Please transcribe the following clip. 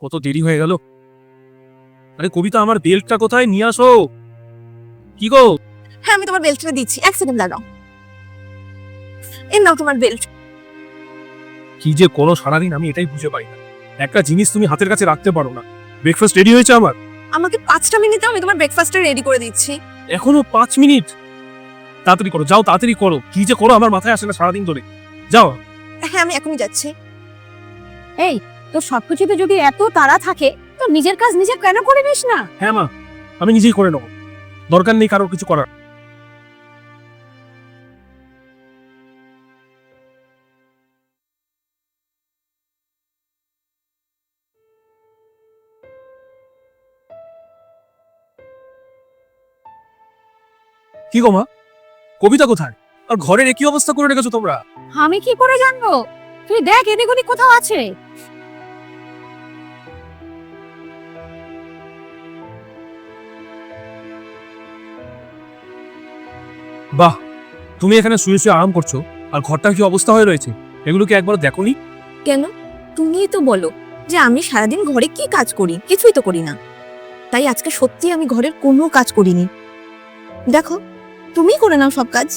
কত দেরি হয়ে গেল। আরে কবিতা, আমার বেল্টটা কোথায়? নিয়ে আসো। কি গো? হ্যাঁ, আমি তোমার বেল্টটা দিচ্ছি, 1 সেকেন্ড দাঁড়াও। এই নাও তোমার বেল্ট। কি যে করো সারাদিন, আমি এটাই বুঝে পাই না। একটা জিনিস তুমি হাতের কাছে রাখতে পারো না। ব্রেকফাস্ট রেডি হয়েছে আমার। আমাকে 5টা মিনিটে আমি তোমার ব্রেকফাস্টটা রেডি করে দিচ্ছি। এখনো 5 মিনিট? তাড়াতাড়ি করো, যাও তাড়াতাড়ি করো। কি যে করো আমার মাথায় আসে না সারাদিন ধরে। যাও। হ্যাঁ, আমি এখনই যাচ্ছি। এই, তোর সবকিছুতে যদি এত তাড়া থাকে তো নিজের কাজ নিজে কেন করে নিস না? হ্যাঁ মা, আমি নিজেই করে নেবো, দরকার নেই কারোর কিছু করার। কি গো মা, কবিতা কোথায়? আর ঘরের একই অবস্থা করে রেখেছো তোমরা। আমি কি করে জানবো? তুই দেখ এদিক ওদিক কোথাও আছে। বাহ, তুমি এখানে শুয়ে শুয়ে আরাম করছো আর ঘরটার কি অবস্থা হয়ে রয়েছে, এগুলো কি একবার দেখোনি? কেন? তুমিই তো বলো যে আমি সারাদিন ঘরে কি কাজ করি, কিছুই তো করি না। তাই আজকে সত্যি আমি ঘরের কোনো কাজ করিনি। দেখো, তুমিই করে নাও সব কাজ।